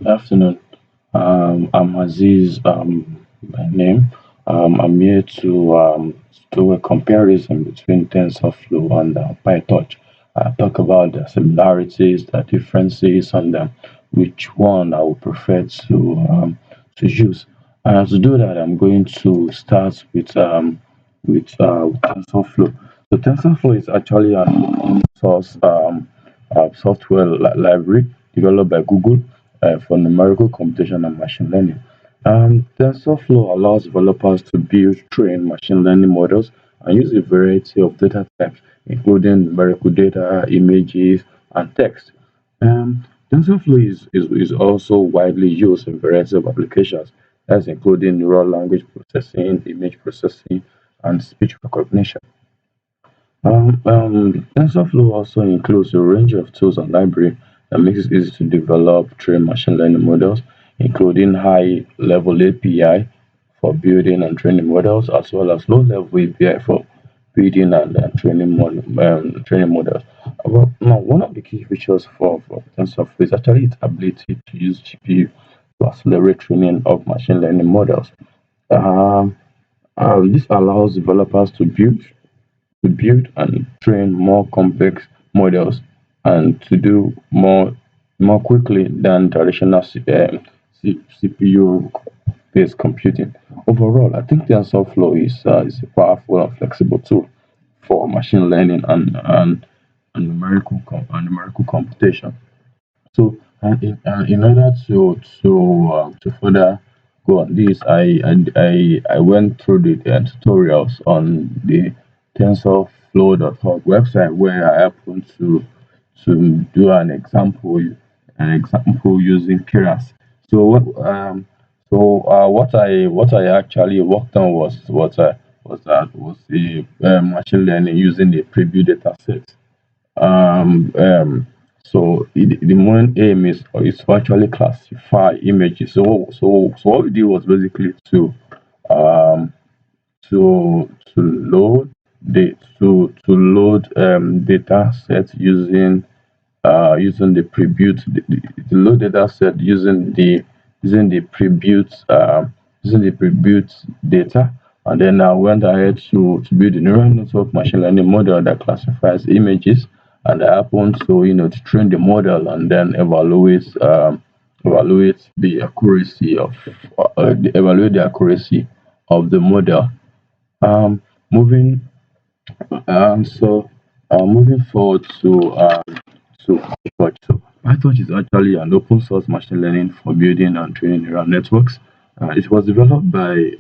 Afternoon. I'm Aziz, by name. I'm here to do a comparison between TensorFlow and Pytorch. Talk about the similarities, the differences, and which one I would prefer to use. To do that, I'm going to start with TensorFlow. So TensorFlow is actually an open source software library developed by Google for numerical computation and machine learning. TensorFlow allows developers to build, train machine learning models and use a variety of data types, including numerical data, images, and text. TensorFlow is also widely used in variety of applications, as including neural language processing, image processing, and speech recognition. TensorFlow also includes a range of tools and libraries that makes it easy to develop train machine learning models, including high-level API for building and training models, as well as low-level API for building and training models. Now, one of the key features for TensorFlow is actually its ability to use GPU to accelerate training of machine learning models. Um, this allows developers to build and train more complex models and to do more quickly than traditional CPU-based computing. Overall, I think TensorFlow is a powerful and flexible tool for machine learning and numerical computation. So, in order to further go on this, I went through the tutorials on the tensorflow.org website where I happened to do an example using Keras. So what I actually worked on was the machine learning using the preview data set. um, um, the main aim is to actually classify images. So what we did was basically um, to load data set using the preview the load data set using the preview data, and then I went ahead to build a neural network machine learning model that classifies images, and I happened to train the model and then evaluate the accuracy of the model. Um, moving moving forward to Pytorch. So Pytorch is actually an open source machine learning for building and training neural networks. It was developed by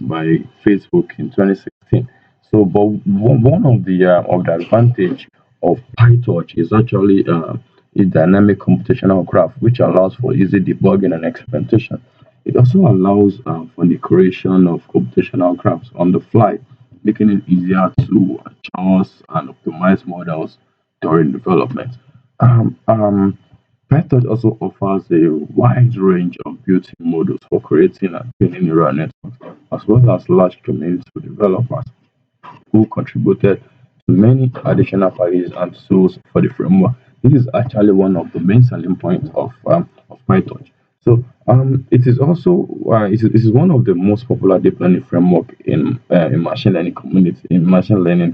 Facebook in 2016. So, but one of the advantage of Pytorch is actually a dynamic computational graph, which allows for easy debugging and experimentation. It also allows for the creation of computational graphs on the fly, making it easier to adjust and optimize models during development. Um, um, Python also offers a wide range of built-in models for creating and training neural networks, as well as large community of developers who contributed to many additional packages and tools for the framework. This is actually one of the main selling points of Python. So it is one of the most popular deep learning framework in machine learning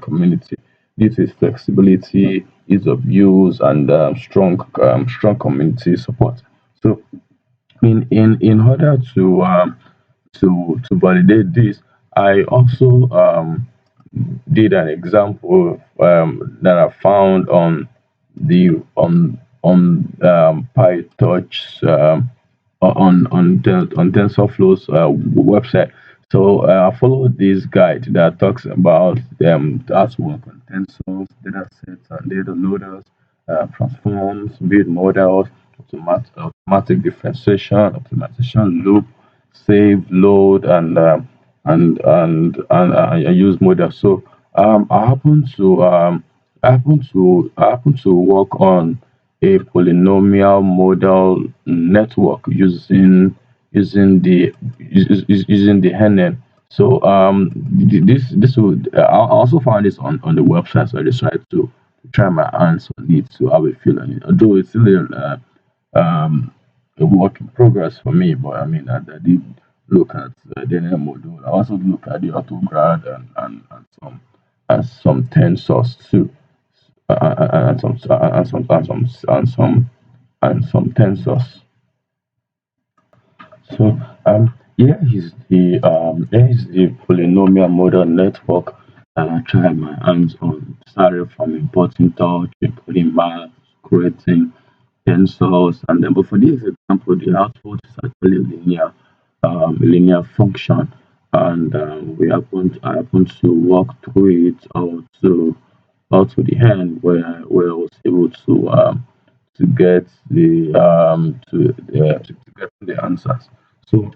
community due to its flexibility, ease of use, and strong community support. So in order to validate this, I also did an example that I found on PyTorch on TensorFlow's website. So I followed this guide that talks about how to work on tensors, data sets, and data loaders, transforms, build models, automatic differentiation, optimization loop, save, load, and I use models. So I happen to work on a polynomial model network using the NN. So this would I also found this on the website, so I decided to try my hands on it to have a feel on it. Although it's still um a work in progress for me. But I mean, I did look at the NL module. I also look at the AutoGrad and some tensors too, and some tensors. So here is the polynomial model network that I tried my hands on. Started from importing touch, importing math, creating tensors, and then but for this example, the output is actually linear function, and I happen to walk through it out to the end where I was able to get to get the answers. So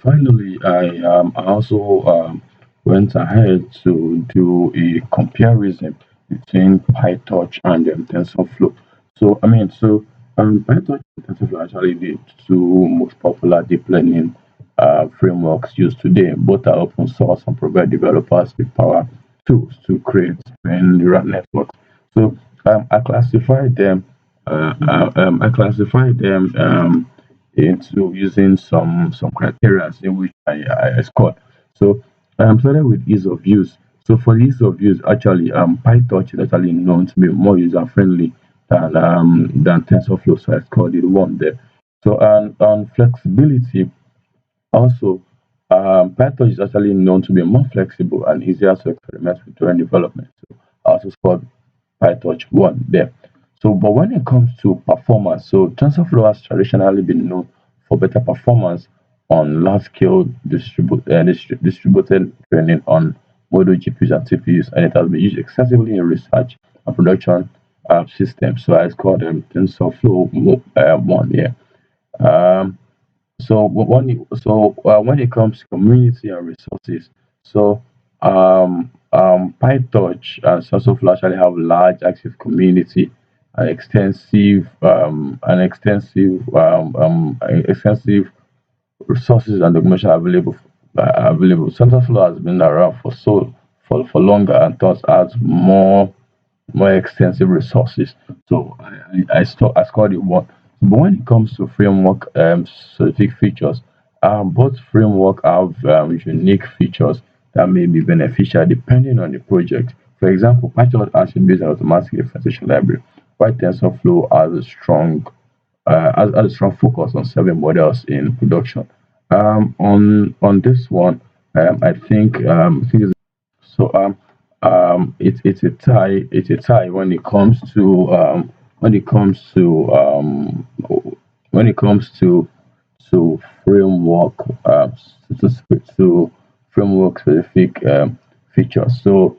finally I also went ahead to do a comparison between PyTorch and TensorFlow. PyTorch and TensorFlow are actually the two most popular deep learning frameworks used today. Both are open source and provide developers with power tools to create neural networks. So I classify them. Into using some criteria in which I scored. So started with ease of use. So for ease of use, actually, PyTorch is actually known to be more user friendly than TensorFlow. So I scored it one there. So on flexibility, also, PyTorch is actually known to be more flexible and easier to experiment with during development. So I also scored PyTorch one there. So, but when it comes to performance, so TensorFlow has traditionally been known for better performance on large-scale distributed training on model GPUs and TPUs, and it has been used extensively in research and production systems. So I scored TensorFlow one here. Um, when it comes to community and resources, so PyTorch and TensorFlow actually have large active community and extensive resources and documentation available. TensorFlow has been around for longer and thus has more extensive resources. So I scored it one. But when it comes to framework specific features, both framework have unique features that may be beneficial depending on the project. For example, Python attributes an automatic differentiation library, while TensorFlow has a strong focus on serving models in production. On this one, I think so it's a tie. It's a tie when it comes to when it comes to when it comes to framework to framework specific features. So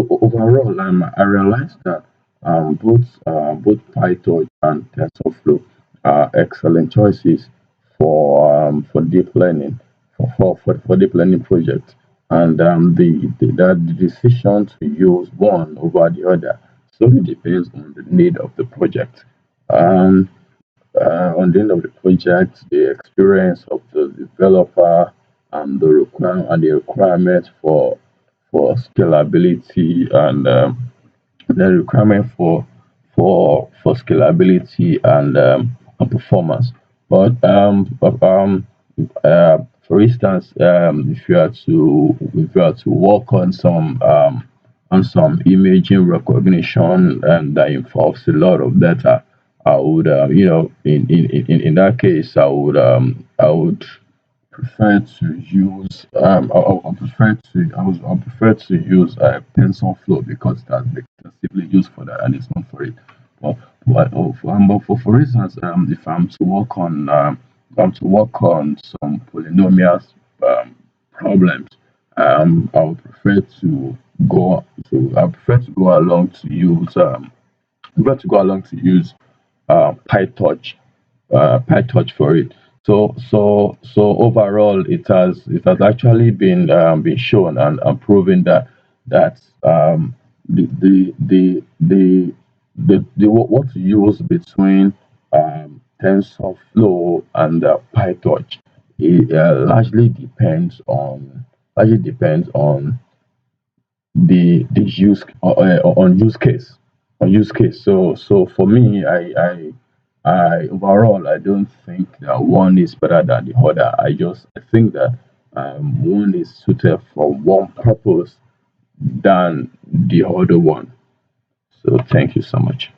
overall, I realized that both PyTorch and TensorFlow are excellent choices for deep learning for deep learning projects, and the decision to use one over the other solely depends on the need of the project. Um, on the end of the project, the experience of the developer and the requirement for scalability and the requirement for scalability and performance. But for instance, if you are to work on some imaging recognition and that involves a lot of data, I would in that case I would prefer to use I prefer to use TensorFlow because it has been extensively used for that and it's not for it. But for instance, if I'm to work on some polynomial problems, I would prefer to I prefer to go along to use PyTorch for it. So overall, it has actually been shown and proven that what to use between TensorFlow and PyTorch it largely depends the use on use case. So for me, I overall I don't think that one is better than the other. I think that one is suited for one purpose than the other one. So thank you so much.